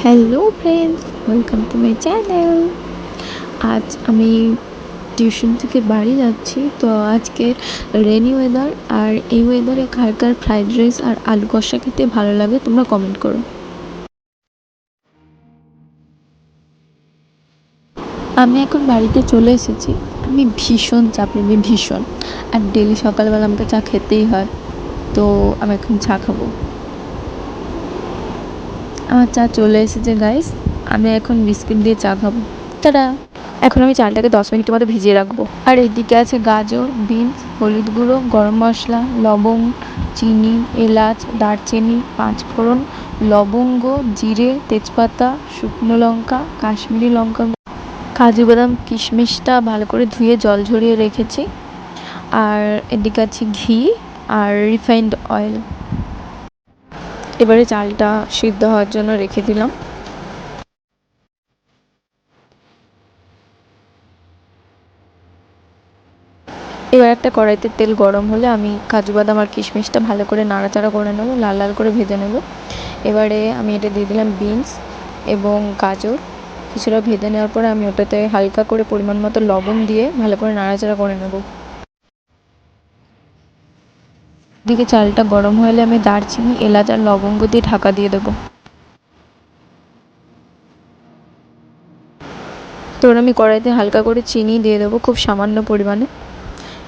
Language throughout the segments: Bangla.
Hello friends, welcome to my channel. আজ আমি টিউশন থেকে বাড়ি যাচ্ছি। তো আজকে রেনি ওয়েদার, আর এই ওয়েদারে কার কার ফ্রাইড রাইস আর আলু কষা খেতে ভালো লাগে তোমরা কমেন্ট করো। আমি এখন বাড়িতে চলে এসেছি। আমি ভীষণ চা প্রেমী, ভীষণ। আর ডেলি সকালবেলা আমাকে চা খেতেই হয়। তো আমি এখন চা খাবো। আমার চা চলে এসেছে গাইস। আমি এখন বিস্কিট দিয়ে চা খাবো। তারা এখন আমি চালটাকে 10 মিনিটের মতো ভিজিয়ে রাখবো। আর এদিকে আছে গাজর, বিনস, হলুদ গুঁড়ো, গরম মশলা, লবঙ্গ, চিনি, এলাচ, দারচিনি, পাঁচফোড়ন, লবঙ্গ, জিরে, তেজপাতা, শুকনো লঙ্কা, কাশ্মীরি লঙ্কা, কাজু বাদাম, কিশমিশটা ভালো করে ধুয়ে জল ঝরিয়ে রেখেছি। আর এদিকে আছে ঘি আর রিফাইন্ড অয়েল। এবারে চালটা সিদ্ধ হওয়ার জন্য রেখে দিলাম। এবার একটা কড়াইতে তেল গরম হলে আমি কাজু বাদাম আর কিশমিশটা ভালো করে নাড়াচাড়া করে নেবো, লাল লাল করে ভেজে নেব। এবারে আমি এটা দিয়ে দিলাম বিনস এবং গাজর। কিছুটা ভেজে নেওয়ার পরে আমি ওটাতে হালকা করে পরিমাণ মতো লবণ দিয়ে ভালো করে নাড়াচাড়া করে নেব। এদিকে চালটা গরম হলে আমি দারচিনি, এলাচ আর লবঙ্গ দিয়ে ঢাকা দিয়ে দেবো। তো আমি কড়াইতে হালকা করে চিনি দিয়ে দেবো, খুব সামান্য পরিমাণে।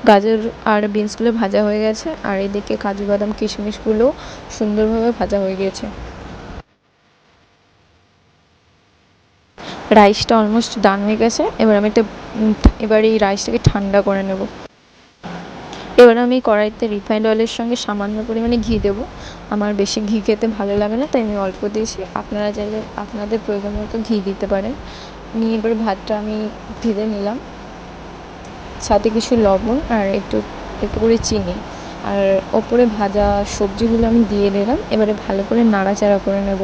গাজর আর বিনসগুলো ভাজা হয়ে গেছে, আর এদিকে কাজু বাদাম কিশমিশগুলো সুন্দরভাবে ভাজা হয়ে গিয়েছে। রাইসটা অলমোস্ট ডান হয়ে গেছে। এবার আমি এবার এই রাইসটাকে ঠান্ডা করে নেব। এবার আমি কড়াইতে রিফাইন্ড অয়েলের সঙ্গে সামান্য পরিমাণে ঘি দেবো। আমার বেশি ঘি খেতে ভালো লাগে না, তাই আমি অল্প দিয়েছি। আপনারা চাইলে আপনাদের প্রয়োজন মতো ঘি দিতে পারেন। নিয়ে এবার ভাতটা আমি ভেজে নিলাম, সাথে কিছু লবণ আর একটু একটু করে চিনি, আর ওপরে ভাজা সবজিগুলো আমি দিয়ে দিলাম। এবারে ভালো করে নাড়াচাড়া করে নেব।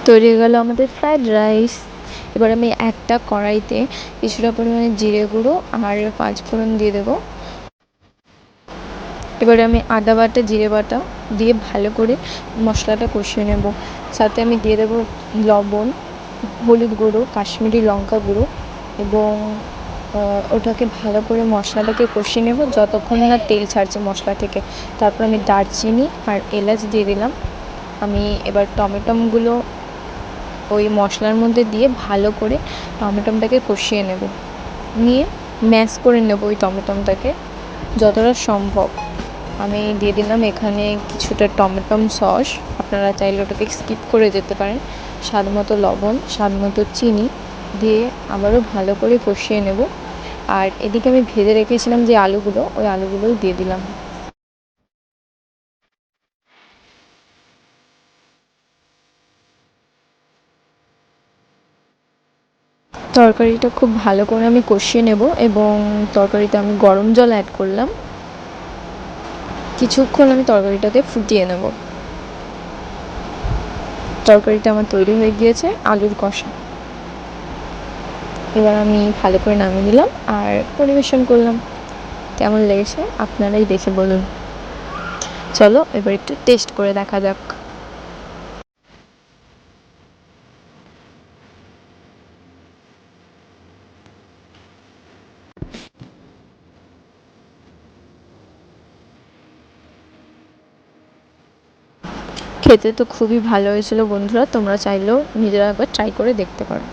তৈরি হয়ে গেল আমাদের ফ্রায়েড রাইস। এবার আমি একটা কড়াইতে কিছুটা পরিমাণে জিরে গুঁড়ো আর পাঁচফোড়ন দিয়ে দেবো। এবারে আমি আদা বাটা, জিরে বাটা দিয়ে ভালো করে মশলাটা কষিয়ে নেব। সাথে আমি দিয়ে দেবো লবণ, হলুদ গুঁড়ো, কাশ্মীরি লঙ্কা গুঁড়ো, এবং ওটাকে ভালো করে মশলাটাকে কষিয়ে নেব যতক্ষণ না তেল ছাড়ছে মশলা থেকে। তারপর আমি দারচিনি আর এলাচ দিয়ে দিলাম। আমি এবার টমেটোগুলো ওই মশলার মধ্যে দিয়ে ভালো করে টমেটোটাকে কষিয়ে নেব, নিয়ে ম্যাশ করে নেব ওই টমেটোটাকে যতটা সম্ভব। আমি দিয়ে দিলাম এখানে কিছুটা টমেটো সস। আপনারা চাইলে ওটাকে স্কিপ করে যেতে পারেন। স্বাদ মতো লবণ, স্বাদ মতো চিনি দিয়ে আবারও ভালো করে কষিয়ে নেব। আর এদিকে আমি ভেজে রেখেছিলাম যে আলুগুলো, ওই আলুগুলোই দিয়ে দিলাম। তরকারিটা খুব ভালো করে আমি কষিয়ে নেব, এবং তরকারিতে আমি গরম জল অ্যাড করলাম। কিছুক্ষণ আমি তরকারিটাকে ফুটিয়ে নেব। তরকারিটা আমার তৈরি হয়ে গিয়েছে, আলুর কষা। এবার আমি ভালো করে নামিয়ে নিলাম আর পরিবেশন করলাম। কেমন লেগেছে আপনারাই দেখে বলুন। চলো এবার একটু টেস্ট করে দেখা যাক। খেতে তো খুবই ভালো হয়েছিল বন্ধুরা, তোমরা চাইলেও নিজেরা একবার ট্রাই করে দেখতে পারো।